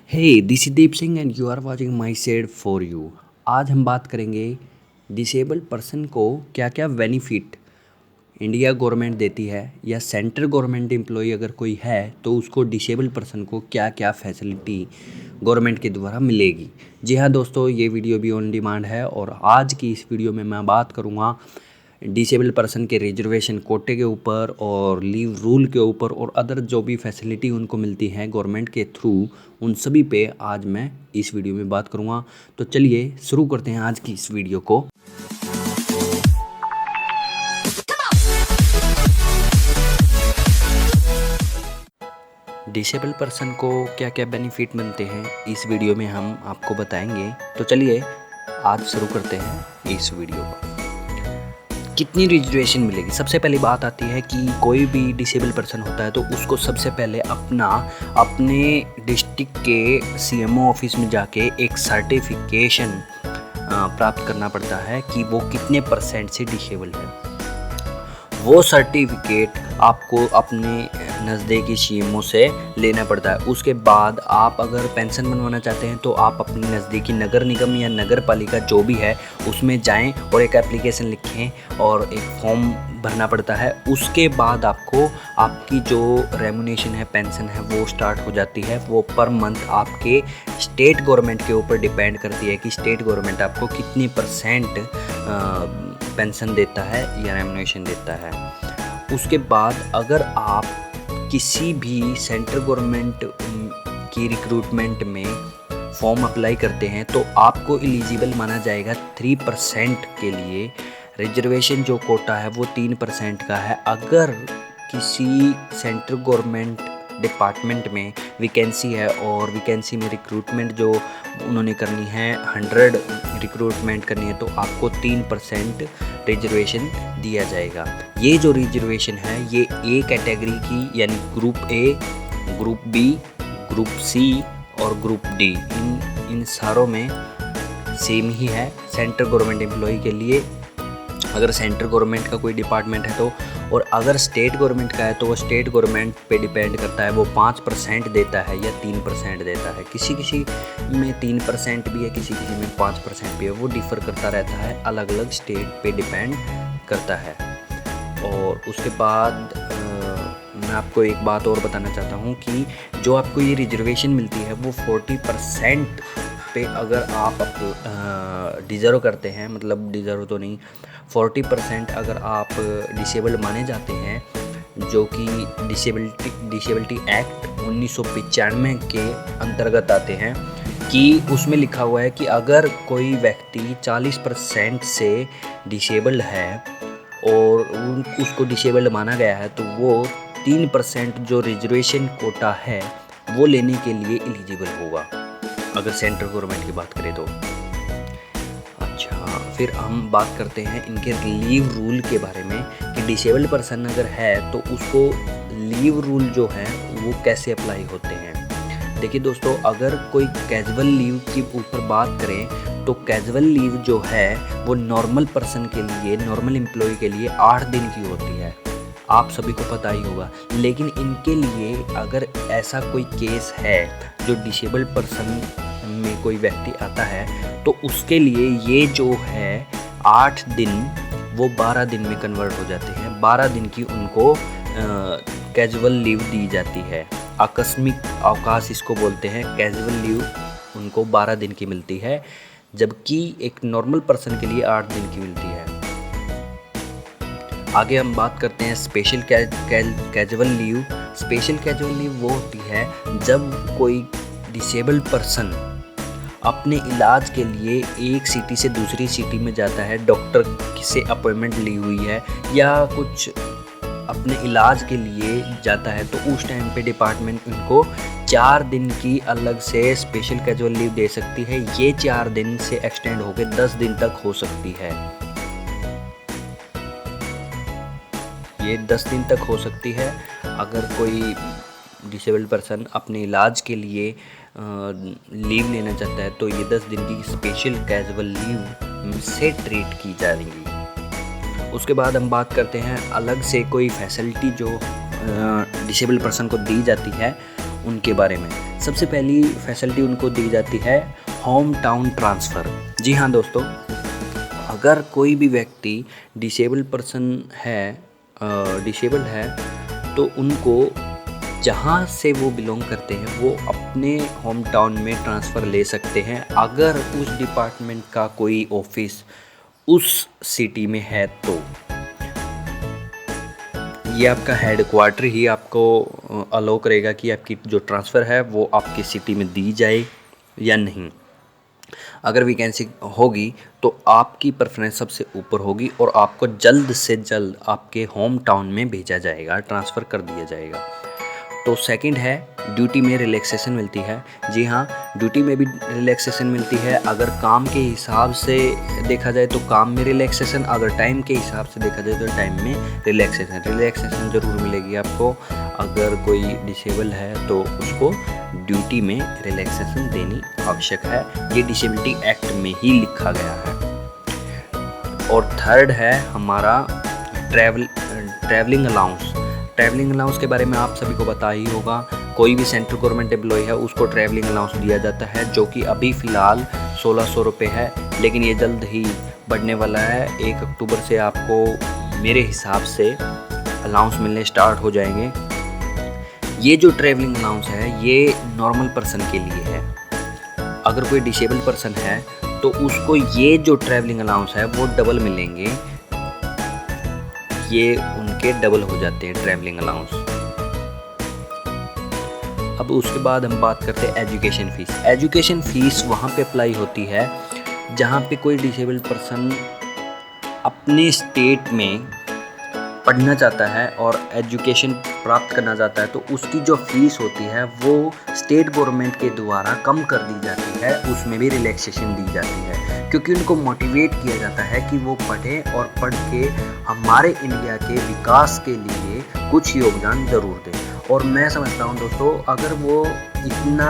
Hey this is Deep Singh and you are watching my said for you. आज हम बात करेंगे डिसेबल पर्सन को क्या क्या बेनिफिट इंडिया गवर्नमेंट देती है, या सेंट्रल गवर्नमेंट एम्प्लॉय अगर कोई है तो उसको डिसेबल पर्सन को क्या क्या फैसिलिटी गवर्नमेंट के द्वारा मिलेगी। जी हाँ दोस्तों, ये वीडियो भी ऑन डिमांड है और आज की इस वीडियो में मैं बात करूँगा डिसेबल पर्सन के रिजर्वेशन कोटे के ऊपर और लीव रूल के ऊपर और अदर जो भी फैसिलिटी उनको मिलती हैं गवर्नमेंट के थ्रू, उन सभी पे आज मैं इस वीडियो में बात करूँगा। तो चलिए शुरू करते हैं आज की इस वीडियो को। डिसेबल पर्सन को क्या क्या बेनिफिट मिलते हैं इस वीडियो में हम आपको बताएंगे। तो चलिए आज शुरू करते हैं इस वीडियो को। कितनी रिजर्वेशन मिलेगी? सबसे पहली बात आती है कि कोई भी डिसेबल पर्सन होता है तो उसको सबसे पहले अपने डिस्ट्रिक्ट के सीएमओ ऑफिस में जाके एक सर्टिफिकेशन प्राप्त करना पड़ता है कि वो कितने परसेंट से डिसेबल है। वो सर्टिफिकेट आपको अपने नज़दीकी सीएमओ से लेना पड़ता है। उसके बाद आप अगर पेंशन बनवाना चाहते हैं तो आप अपनी नज़दीकी नगर निगम या नगर पालिका जो भी है उसमें जाएं और एक एप्लीकेशन लिखें और एक फॉर्म भरना पड़ता है। उसके बाद आपको आपकी जो रेम्युनेशन है, पेंशन है, वो स्टार्ट हो जाती है। वो पर मंथ आपके स्टेट गवर्नमेंट के ऊपर डिपेंड करती है कि स्टेट गवर्नमेंट आपको कितनी परसेंट पेंशन देता है या रेम्युनेशन देता है। उसके बाद अगर आप किसी भी सेंट्रल गवर्नमेंट की रिक्रूटमेंट में फॉर्म अप्लाई करते हैं तो आपको एलिजिबल माना जाएगा 3% के लिए। रिजर्वेशन जो कोटा है वो 3% का है। अगर किसी सेंट्रल गवर्नमेंट डिपार्टमेंट में वैकेंसी है और वैकेंसी में रिक्रूटमेंट जो उन्होंने करनी है 100 रिक्रूटमेंट करनी है तो आपको 3% रिजर्वेशन दिया जाएगा। ये जो रिजर्वेशन है ये ए कैटेगरी की यानी group A, group B, group C और ग्रुप डी इन सारों में सेम ही है सेंट्रल गवर्नमेंट एम्प्लॉय के लिए। अगर सेंट्रल गवर्नमेंट का कोई डिपार्टमेंट है तो, और अगर स्टेट गवर्नमेंट का है तो वो स्टेट गवर्नमेंट पे डिपेंड करता है। वो 5% देता है या 3% देता है। किसी किसी में 3% भी है, किसी किसी में 5% भी है। वो डिफ़र करता रहता है, अलग अलग स्टेट पे डिपेंड करता है। और उसके बाद मैं आपको एक बात और बताना चाहता हूँ कि जो आपको ये रिजर्वेशन मिलती है वो 40% पे अगर आप डिज़र्व करते हैं, मतलब डिज़र्व तो नहीं, 40% अगर आप डिसेबल माने जाते हैं, जो कि डिसेबिलिटी एक्ट 1995 के अंतर्गत आते हैं, कि उसमें लिखा हुआ है कि अगर कोई व्यक्ति 40% से डिसेबल है और उसको डिसेबल माना गया है तो वो 3% जो रिजर्वेशन कोटा है वो लेने के लिए एलिजिबल होगा, अगर सेंट्रल गवर्नमेंट की बात करें तो। अच्छा, फिर हम बात करते हैं इनके लीव रूल के बारे में कि डिसेबल पर्सन अगर है तो उसको लीव रूल जो है वो कैसे अप्लाई होते हैं। देखिए दोस्तों, अगर कोई कैजुअल लीव की ऊपर बात करें तो कैजुअल लीव जो है वो नॉर्मल पर्सन के लिए, नॉर्मल एम्प्लॉय के लिए 8 दिन की होती है। आप सभी को पता ही होगा। लेकिन इनके लिए अगर ऐसा कोई केस है जो डिसेबल पर्सन में कोई व्यक्ति आता है तो उसके लिए ये जो है 8 दिन वो 12 दिन में कन्वर्ट हो जाते हैं। 12 दिन की उनको कैजुअल लीव दी जाती है। आकस्मिक अवकाश इसको बोलते हैं। कैजुअल लीव उनको 12 दिन की मिलती है, जबकि एक नॉर्मल पर्सन के लिए 8 दिन की मिलती है। आगे हम बात करते हैं special casual leave. Special casual leave वो होती है जब कोई डिसेबल पर्सन अपने इलाज के लिए एक सिटी से दूसरी सिटी में जाता है, डॉक्टर से अपॉइंटमेंट ली हुई है या कुछ अपने इलाज के लिए जाता है, तो उस टाइम पे डिपार्टमेंट उनको 4 दिन की अलग से स्पेशल कैजुअल लीव दे सकती है। ये 4 दिन से एक्सटेंड होकर 10 दिन तक हो सकती है। ये 10 दिन तक हो सकती है अगर कोई डिसेबल पर्सन अपने इलाज के लिए लीव लेना चाहता है तो ये 10 दिन की स्पेशल कैजुअल लीव से ट्रीट की जाएंगी। उसके बाद हम बात करते हैं अलग से कोई फैसिलिटी जो डिसेबल पर्सन को दी जाती है उनके बारे में। सबसे पहली फैसिलिटी उनको दी जाती है होम टाउन ट्रांसफ़र। जी हाँ दोस्तों, अगर कोई भी व्यक्ति डिसेबल्ड पर्सन है, डिसेबल्ड है, तो उनको जहाँ से वो बिलोंग करते हैं वो अपने होम टाउन में ट्रांसफ़र ले सकते हैं, अगर उस डिपार्टमेंट का कोई ऑफिस उस सिटी में है तो। ये आपका हेड क्वार्टर ही आपको अलाउ करेगा कि आपकी जो ट्रांसफ़र है वो आपकी सिटी में दी जाए या नहीं। अगर वैकेंसी होगी तो आपकी प्रेफरेंस सबसे ऊपर होगी और आपको जल्द से जल्द आपके होम टाउन में भेजा जाएगा, ट्रांसफ़र कर दिया जाएगा। तो सेकंड है ड्यूटी में रिलैक्सेशन मिलती है। जी हाँ, ड्यूटी में भी रिलैक्सेशन मिलती है। अगर काम के हिसाब से देखा जाए तो काम में रिलैक्सेशन, अगर टाइम के हिसाब से देखा जाए तो टाइम में रिलैक्सेशन ज़रूर मिलेगी आपको। अगर कोई डिसेबल है तो उसको ड्यूटी में रिलैक्सेशन देनी आवश्यक है, ये डिसेबिलिटी एक्ट में ही लिखा गया है। और थर्ड है हमारा ट्रैवलिंग अलाउंस। ट्रैवलिंग अलाउंस के बारे में आप सभी को पता ही होगा। कोई भी सेंट्रल गवर्नमेंट एम्प्लॉय है उसको ट्रैवलिंग अलाउंस दिया जाता है, जो कि अभी फ़िलहाल 1600 रुपये है, लेकिन ये जल्द ही बढ़ने वाला है। 1 अक्टूबर से आपको मेरे हिसाब से अलाउंस मिलने स्टार्ट हो जाएंगे। ये जो ट्रैवलिंग अलाउंस है ये नॉर्मल पर्सन के लिए है। अगर कोई डिसेबल पर्सन है तो उसको ये जो ट्रैवलिंग अलाउंस है वो डबल मिलेंगे, ये उनके डबल हो जाते हैं ट्रैवलिंग अलाउंस। अब उसके बाद हम बात करते हैं एजुकेशन फ़ीस। एजुकेशन फ़ीस वहाँ पे अप्लाई होती है जहाँ पे कोई डिसेबल्ड पर्सन अपने स्टेट में पढ़ना चाहता है और एजुकेशन प्राप्त करना चाहता है, तो उसकी जो फ़ीस होती है वो स्टेट गवर्नमेंट के द्वारा कम कर दी जाती है, उसमें भी रिलैक्सेशन दी जाती है, क्योंकि उनको मोटिवेट किया जाता है कि वो पढ़ें और पढ़ के हमारे इंडिया के विकास के लिए कुछ योगदान ज़रूर दें। और मैं समझता हूँ दोस्तों, अगर वो इतना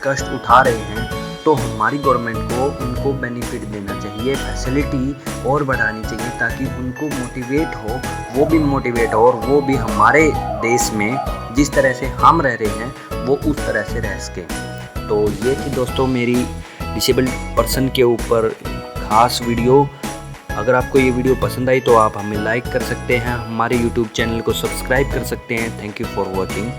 कष्ट उठा रहे हैं तो हमारी गवर्नमेंट को उनको बेनिफिट देना चाहिए, फैसिलिटी और बढ़ानी चाहिए, ताकि उनको मोटिवेट हो, वो भी मोटिवेट हो और वो भी हमारे देश में जिस तरह से हम रह रहे हैं वो उस तरह से रह सके। तो ये थी दोस्तों मेरी डिसेबल्ड पर्सन के ऊपर ख़ास वीडियो। अगर आपको ये वीडियो पसंद आई तो आप हमें लाइक कर सकते हैं, हमारे YouTube चैनल को सब्सक्राइब कर सकते हैं। Thank you for watching.